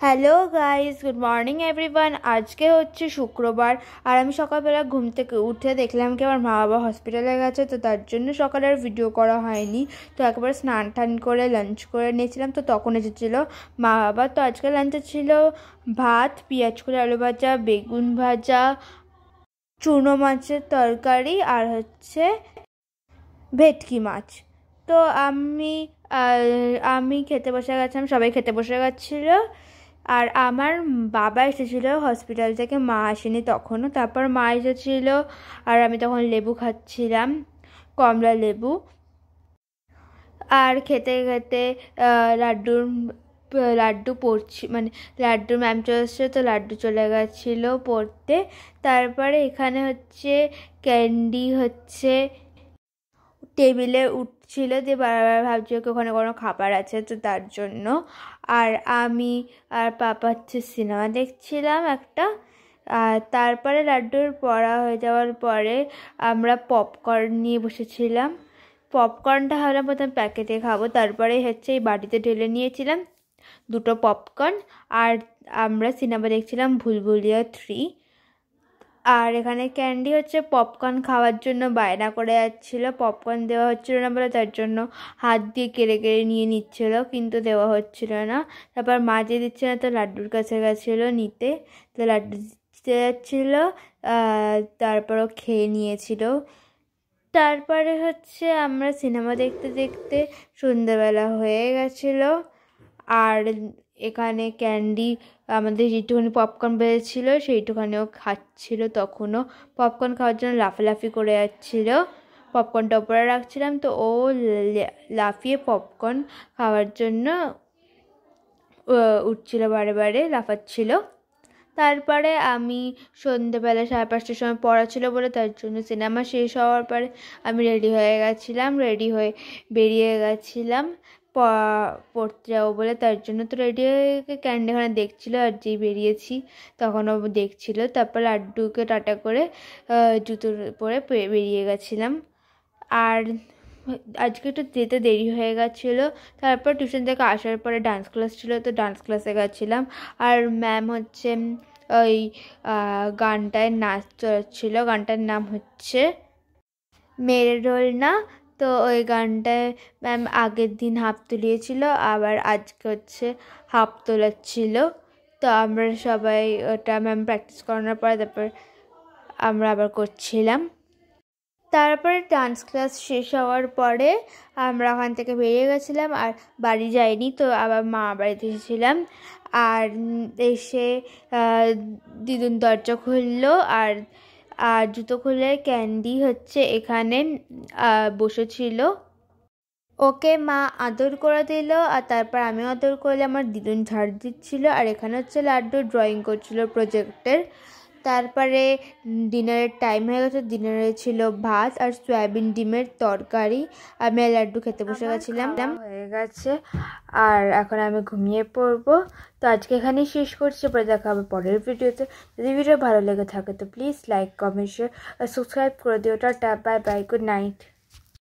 Hello guys, good morning everyone. আজকে হচ্ছে শুক্রবার আর আমি সকালবেলা ঘুম থেকে উঠে দেখলাম কি আমার মা বাবা হসপিটালে গেছে, তো তার জন্য সকালে আর ভিডিও করা হয়নি। তো একবার স্নান টান করে লাঞ্চ করে নিয়েছিলাম, তো তখন এসেছিলো মা বাবা। তো আজকে লাঞ্চে ছিল ভাত, পেঁয়াজ করে আলু ভাজা, বেগুন ভাজা, চুনো মাছের তরকারি আর হচ্ছে ভেটকি মাছ। তো আমি খেতে বসে গেছিলাম, সবাই খেতে বসে গেছিলো। আর আমার বাবা এসেছিলো হসপিটাল থেকে, মা আসেনি তখনও। তারপর মা এসেছিলো আর আমি তখন লেবু খাচ্ছিলাম, কমলা লেবু। আর খেতে খেতে লাড্ডু পড়ছি, মানে লাড্ডুর ম্যাম চলে এসেছিলো, তো লাড্ডু চলে গেছিলো পড়তে। তারপরে এখানে হচ্ছে ক্যান্ডি হচ্ছে টেবিলে উঠছিল, দিয়ে বারবার ভাবছি ওকে ওখানে কোনো খাবার আছে, তো তার জন্য। আর আমি আর পাপা হচ্ছে সিনেমা দেখছিলাম একটা। আর তারপরে লাড্ডুর পড়া হয়ে যাওয়ার পরে আমরা পপকর্ন নিয়ে বসেছিলাম। পপকর্নটা ভাবলাম প্রথমে প্যাকেটে খাবো, তারপরে হচ্ছে এই বাটিতে ঢেলে নিয়েছিলাম দুটো পপকর্ন। আর আমরা সিনেমা দেখছিলাম ভুলভুলিয়া 3। আর এখানে ক্যান্ডি হচ্ছে পপকর্ন খাওয়ার জন্য বায়না করে যাচ্ছিলো, পপকর্ন দেওয়া হচ্ছিলো না বলে তার জন্য হাত দিয়ে কেড়ে কেড়ে নিয়ে নিচ্ছিলো, কিন্তু দেওয়া হচ্ছিলো না। তারপর মা যে দিচ্ছে না, তো লাড্ডুর কাছে গেছিলো নিতে, তো লাড্ডু দিতে যাচ্ছিলো। তারপরও খেয়ে নিয়েছিল। তারপরে হচ্ছে আমরা সিনেমা দেখতে দেখতে সন্ধ্যেবেলা হয়ে গেছিলো। আর এখানে ক্যান্ডি আমাদের যেটুখানি পপকর্ন বেড়েছিল সেইটুখানিও খাচ্ছিল। তখনও পপকর্ন খাওয়ার জন্য লাফালাফি করে যাচ্ছিল, পপকর্নটা উপরে রাখছিলাম, তো ও লাফিয়ে পপকর্ন খাওয়ার জন্য উঠছিল, বারে বারে লাফাচ্ছিল। তারপরে আমি সন্ধ্যেবেলা 5:30টার সময় পড়া ছিল বলে তার জন্য সিনেমা শেষ হওয়ার পরে আমি রেডি হয়ে গেছিলাম, রেডি হয়ে বেরিয়ে গেছিলাম পড়তে যাবো বলে, তার জন্য। তো রেডি হয়ে ক্যান্ডি ওখানে দেখছিলো, আর যেই বেরিয়েছি তখন ও দেখছিলো। তারপর লাড্ডুকে টাটা করে জুতো পরে বেরিয়ে গেছিলাম। আর আজকে একটু যেতে দেরি হয়ে গেছিলো। তারপর টিউশন থেকে আসার পরে ডান্স ক্লাস ছিল, তো ডান্স ক্লাসে গেছিলাম। আর ম্যাম হচ্ছে ওই গানটায় নাচ চড়াচ্ছিলো, গানটার নাম হচ্ছে মেরে রোল না। তো ওই গানটায় ম্যাম আগের দিন হাফ তুলিয়েছিল, আবার আজকে হচ্ছে হাফ তোলাচ্ছিল। তো আমরা সবাই ওটা ম্যাম প্র্যাকটিস করানোর পরে তারপর আমরা আবার করছিলাম। তারপরে ডান্স ক্লাস শেষ হওয়ার পরে আমরা ওখান থেকে বেরিয়ে গেছিলাম, আর বাড়ি যাইনি, তো আবার মা বাড়িতে এসেছিলাম। আর এসে দিদুন দরজা খুললো, আর জুতো খুলে ক্যান্ডি হচ্ছে এখানে বসেছিল, ওকে মা আদর করে দিল। আর তারপর আমিও আদর করলে, আমার দিদুন ঝাড় দিচ্ছিল। আর এখানে হচ্ছে লাড্ডু ড্রয়িং করছিল প্রজেক্টের। তারপরে ডিনারের টাইম হয়ে গেছে, ডিনারে ছিল ভাত আর সয়াবিন ডিমের তরকারি। আমি আর লাড্ডু খেতে বসে গেছিলাম, হয়ে গেছে। আর এখন আমি ঘুমিয়ে পড়বো। তো আজকে এখানেই শেষ করছি, পরে দেখা হবে পরের ভিডিওতে। যদি ভিডিও ভালো লেগে থাকে তো প্লিজ লাইক, কমেন্ট, শেয়ার আর সাবস্ক্রাইব করে দিও। Tata, bye bye, good night.